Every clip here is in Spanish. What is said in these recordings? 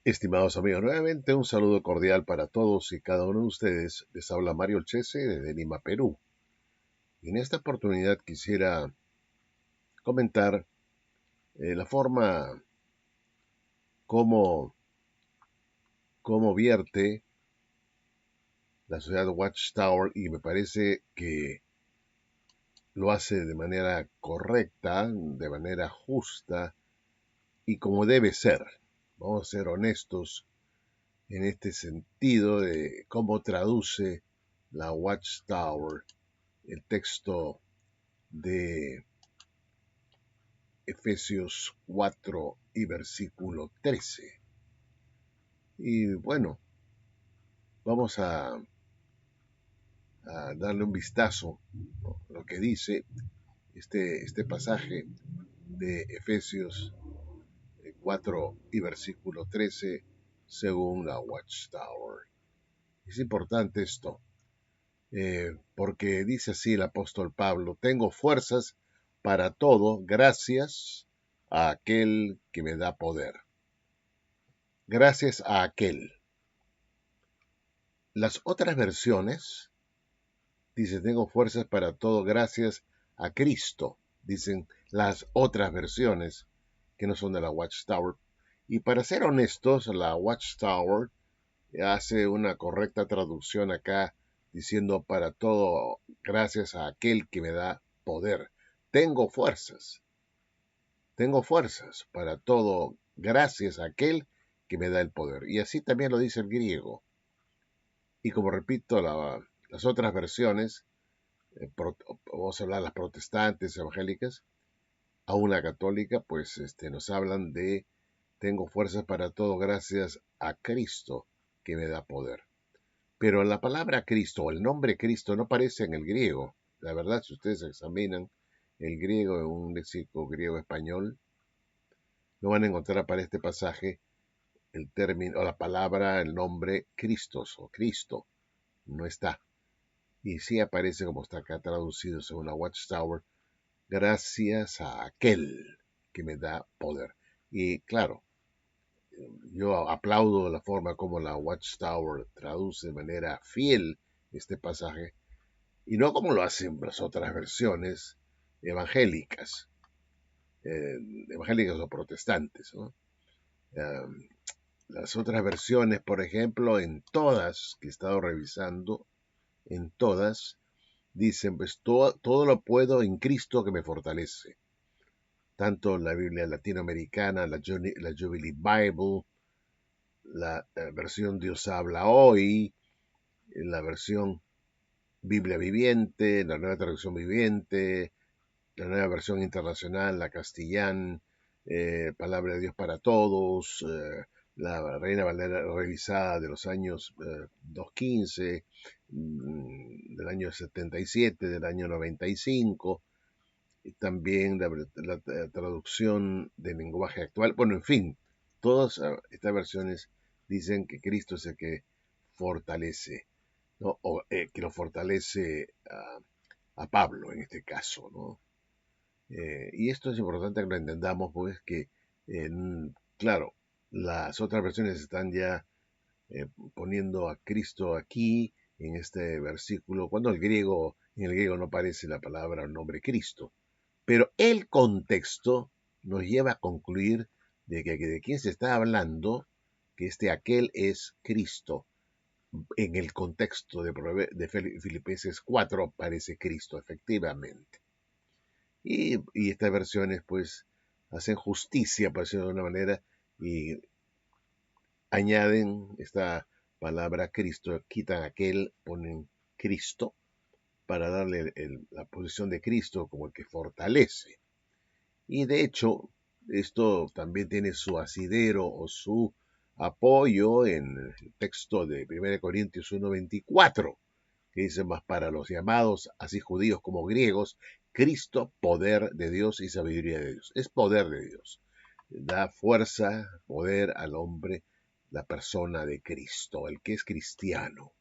Estimados amigos, nuevamente un saludo cordial para todos y cada uno de ustedes. Les habla Mario Chese desde Lima, Perú. Y en esta oportunidad quisiera comentar la forma como, como vierte la sociedad Watchtower, y me parece que lo hace de manera correcta, de manera justa y como debe ser. Vamos a ser honestos en este sentido de cómo traduce la Watchtower el texto de Efesios 4 y versículo 13. Y bueno, vamos a darle un vistazo, ¿no?, a lo que dice este pasaje de Efesios 4 y versículo 13 según la Watchtower. Es importante esto, porque dice así el apóstol Pablo: tengo fuerzas para todo gracias a aquel que me da poder. Gracias a aquel. Las otras versiones dicen: tengo fuerzas para todo gracias a Cristo. Dicen las otras versiones que no son de la Watchtower. Y para ser honestos, la Watchtower hace una correcta traducción acá, diciendo: para todo gracias a aquel que me da poder. Tengo fuerzas para todo gracias a aquel que me da el poder. Y así también lo dice el griego. Y como repito, las otras versiones, vamos a hablar de las protestantes, evangélicas, aún la católica, pues nos hablan de: tengo fuerzas para todo gracias a Cristo que me da poder. Pero la palabra Cristo o el nombre Cristo no aparece en el griego. La verdad, si ustedes examinan el griego en un léxico griego español, no van a encontrar para este pasaje el término o la palabra, el nombre Christos o Cristo. No está. Y sí aparece como está acá traducido según la Watchtower: gracias a aquel que me da poder. Y claro, yo aplaudo la forma como la Watchtower traduce de manera fiel este pasaje, y no como lo hacen las otras versiones evangélicas, evangélicas o protestantes, ¿no? Las otras versiones, por ejemplo, en todas que he estado revisando, en todas, dicen: pues todo lo puedo en Cristo que me fortalece. Tanto la Biblia latinoamericana, la Jubilee Bible, la versión Dios habla hoy, la versión Biblia viviente, la nueva traducción viviente, la nueva versión internacional, la castellán, Palabra de Dios para Todos, la Reina Valera revisada de los años 215, del año 77, del año 95, y también la traducción del lenguaje actual. Bueno, en fin, todas estas versiones dicen que Cristo es el que fortalece, ¿no? O que lo fortalece a Pablo en este caso, ¿no? Y esto es importante que lo entendamos, pues que, eh, claro, las otras versiones están ya poniendo a Cristo aquí en este versículo, cuando en el griego no aparece la palabra o el nombre Cristo. Pero el contexto nos lleva a concluir de quién se está hablando, que aquel es Cristo. En el contexto de Filipenses 4 aparece Cristo, efectivamente. Y estas versiones pues hacen justicia, por decirlo de una manera, y añaden esta palabra Cristo, quitan aquel, ponen Cristo, para darle la posición de Cristo como el que fortalece. Y de hecho, esto también tiene su asidero o su apoyo en el texto de 1 Corintios 1:24, que dice: más para los llamados, así judíos como griegos, Cristo, poder de Dios y sabiduría de Dios. Es poder de Dios. Da fuerza, poder al hombre, la persona de Cristo, el que es cristiano.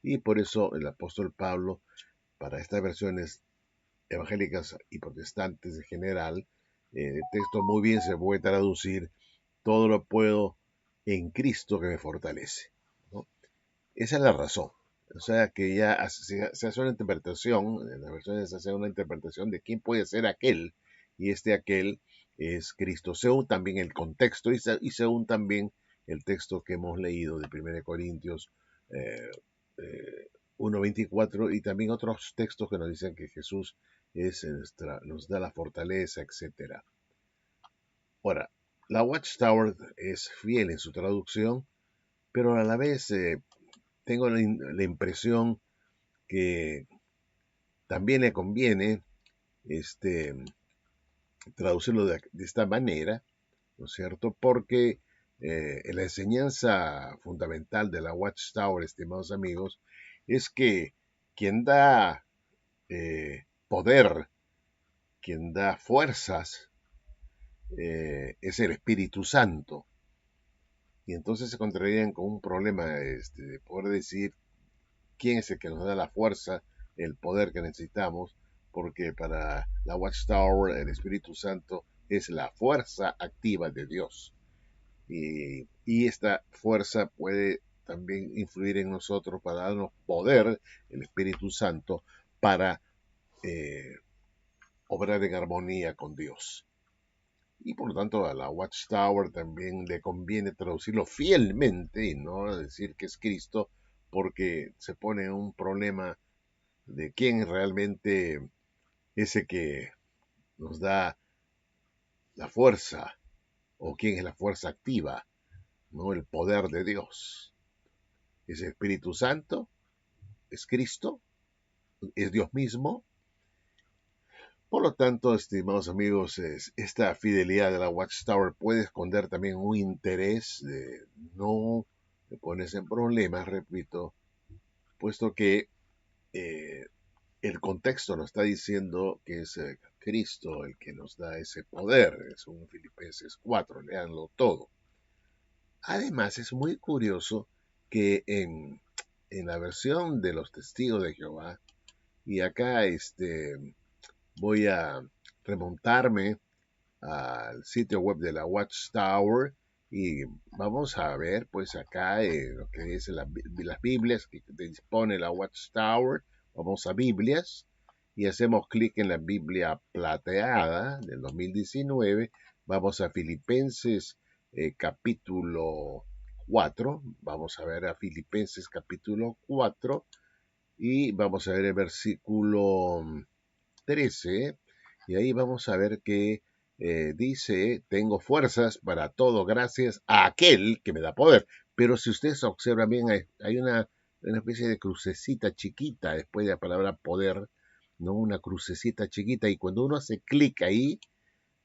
Y por eso el apóstol Pablo, para estas versiones evangélicas y protestantes en general, el texto muy bien se puede traducir: todo lo puedo en Cristo que me fortalece, ¿no? Esa es la razón. O sea que ya se hace una interpretación, en las versiones se hace una interpretación de quién puede ser aquel, y este aquel es Cristo, según también el contexto y según también el texto que hemos leído de 1 Corintios eh, 1:24 y también otros textos que nos dicen que Jesús nos da la fortaleza, etcétera. Ahora, la Watchtower es fiel en su traducción, pero a la vez tengo la impresión que también le conviene este, traducirlo de esta manera, ¿no es cierto? Porque la enseñanza fundamental de la Watchtower, estimados amigos, es que quien da poder, quien da fuerzas, es el Espíritu Santo. Y entonces se contrarían con un problema de poder decir quién es el que nos da la fuerza, el poder que necesitamos, porque para la Watchtower el Espíritu Santo es la fuerza activa de Dios. Y esta fuerza puede también influir en nosotros para darnos poder, el Espíritu Santo, para eh, obrar en armonía con Dios. Y por lo tanto a la Watchtower también le conviene traducirlo fielmente y no decir que es Cristo, porque se pone en un problema de quién realmente es el que nos da la fuerza o quién es la fuerza activa, ¿no? El poder de Dios. ¿Es el Espíritu Santo? ¿Es Cristo? ¿Es Dios mismo? Por lo tanto, estimados amigos, esta fidelidad de la Watchtower puede esconder también un interés de no te pones en problemas, repito, puesto que eh, el contexto nos está diciendo que es Cristo el que nos da ese poder, es un Filipenses 4, leanlo todo. Además, es muy curioso que en la versión de los testigos de Jehová, y acá voy a remontarme al sitio web de la Watchtower y vamos a ver pues acá lo que dice las Biblias que dispone la Watchtower. Vamos a Biblias y hacemos clic en la Biblia plateada del 2019. Vamos a Filipenses capítulo 4. Vamos a ver a Filipenses capítulo 4 y vamos a ver el versículo 13, y ahí vamos a ver que dice, tengo fuerzas para todo gracias a aquel que me da poder. Pero si ustedes observan bien, hay una especie de crucecita chiquita después de la palabra poder, ¿no? Una crucecita chiquita, y cuando uno hace clic ahí,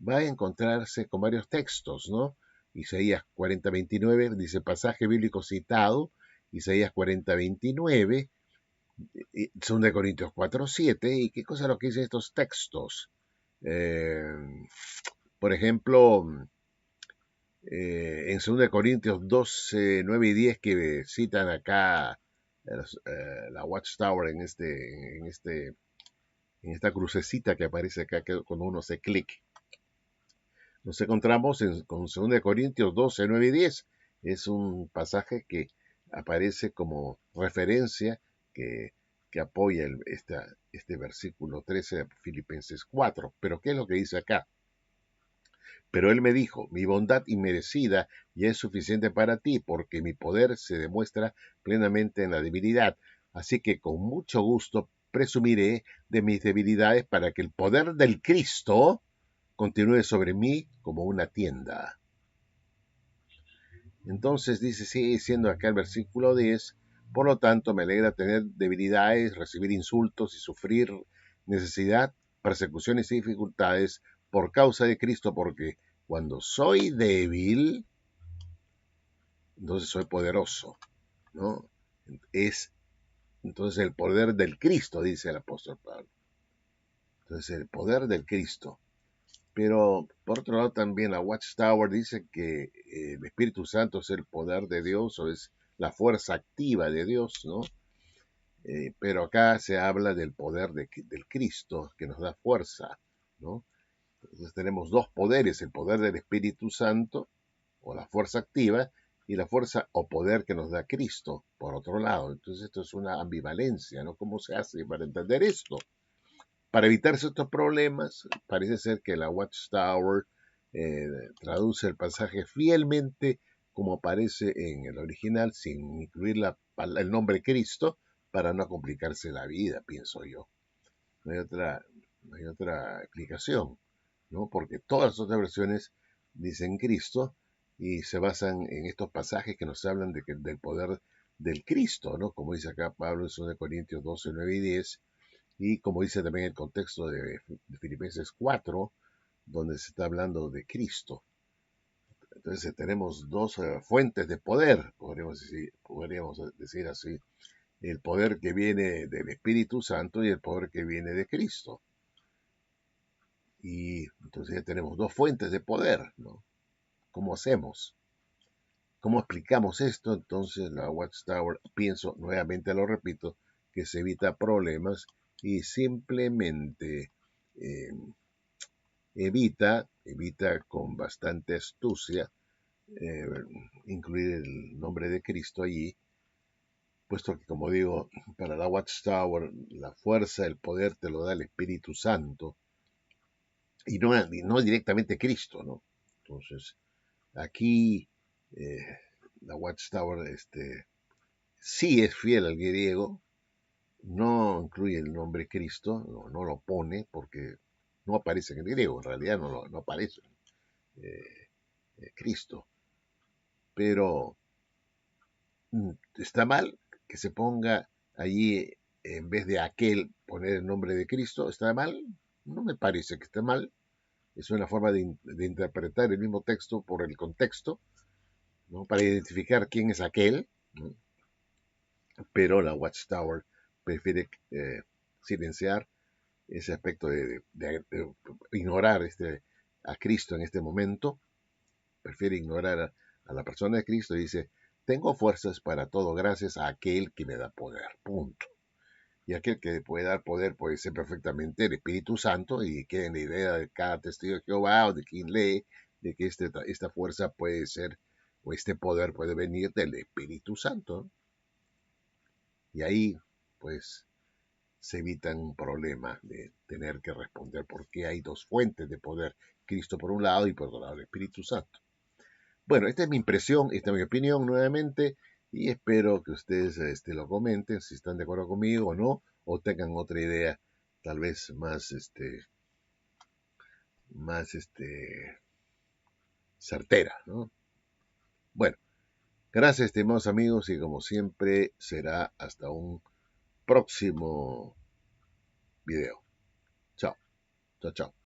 va a encontrarse con varios textos, ¿no? Isaías 40:29 dice pasaje bíblico citado, Isaías 40:29, 2 Corintios 4:7. ¿Y qué cosa es lo que dicen estos textos? Eh, por ejemplo, en 2 Corintios 12:9 y 10, que citan acá la Watchtower en esta crucecita que aparece acá cuando uno hace clic. Nos encontramos con 2 Corintios 12:9 y 10. Es un pasaje que aparece como referencia que, que apoya este versículo 13 de Filipenses 4. Pero ¿qué es lo que dice acá? Pero él me dijo, mi bondad inmerecida ya es suficiente para ti, porque mi poder se demuestra plenamente en la debilidad. Así que con mucho gusto presumiré de mis debilidades para que el poder del Cristo continúe sobre mí como una tienda. Entonces dice, sigue diciendo acá el versículo 10, por lo tanto me alegra tener debilidades, recibir insultos y sufrir necesidad, persecuciones y dificultades por causa de Cristo, porque cuando soy débil, entonces soy poderoso, ¿no? Es entonces el poder del Cristo, dice el apóstol Pablo. Entonces el poder del Cristo. Pero por otro lado también la Watchtower dice que el Espíritu Santo es el poder de Dios o es la fuerza activa de Dios, ¿no? Pero acá se habla del poder del Cristo que nos da fuerza, ¿no? Entonces tenemos dos poderes, el poder del Espíritu Santo o la fuerza activa y la fuerza o poder que nos da Cristo, por otro lado. Entonces esto es una ambivalencia, ¿no? ¿Cómo se hace para entender esto? Para evitarse estos problemas, parece ser que la Watchtower eh, traduce el pasaje fielmente como aparece en el original, sin incluir el nombre Cristo, para no complicarse la vida, pienso yo. No hay otra explicación, ¿no? Porque todas las otras versiones dicen Cristo y se basan en estos pasajes que nos hablan del poder del Cristo, ¿no? Como dice acá Pablo en 2 Corintios 12, 9 y 10, y como dice también el contexto de Filipenses 4, donde se está hablando de Cristo. Entonces tenemos dos fuentes de poder, podríamos decir así, el poder que viene del Espíritu Santo y el poder que viene de Cristo. Y entonces ya tenemos dos fuentes de poder, ¿no? ¿Cómo hacemos? ¿Cómo explicamos esto? Entonces la Watchtower, pienso, nuevamente lo repito, que se evita problemas y simplemente eh, evita con bastante astucia eh, incluir el nombre de Cristo allí, puesto que, como digo, para la Watchtower la fuerza, el poder te lo da el Espíritu Santo y no directamente Cristo, ¿no? Entonces, aquí eh, la Watchtower sí es fiel al griego, no incluye el nombre Cristo, no lo pone porque no aparece en el griego, en realidad no aparece eh, Cristo, pero está mal que se ponga allí, en vez de aquel, poner el nombre de Cristo, ¿está mal? No me parece que esté mal, es una forma de interpretar el mismo texto por el contexto, ¿no? Para identificar quién es aquel, ¿no? Pero la Watchtower prefiere silenciar ese aspecto de ignorar a Cristo en este momento, prefiere ignorar a la persona de Cristo y dice, tengo fuerzas para todo gracias a aquel que me da poder, punto. Y aquel que puede dar poder puede ser perfectamente el Espíritu Santo y que en la idea de cada testigo de Jehová o de quien lee, de que esta fuerza puede ser o este poder puede venir del Espíritu Santo. Y ahí, pues, se evitan un problema de tener que responder por qué hay dos fuentes de poder, Cristo por un lado y por otro lado el Espíritu Santo. Bueno, esta es mi impresión, esta es mi opinión nuevamente y espero que ustedes lo comenten si están de acuerdo conmigo o no, o tengan otra idea tal vez más certera, ¿no? Bueno, gracias estimados amigos y como siempre será hasta un próximo video. Chao, chao, chao.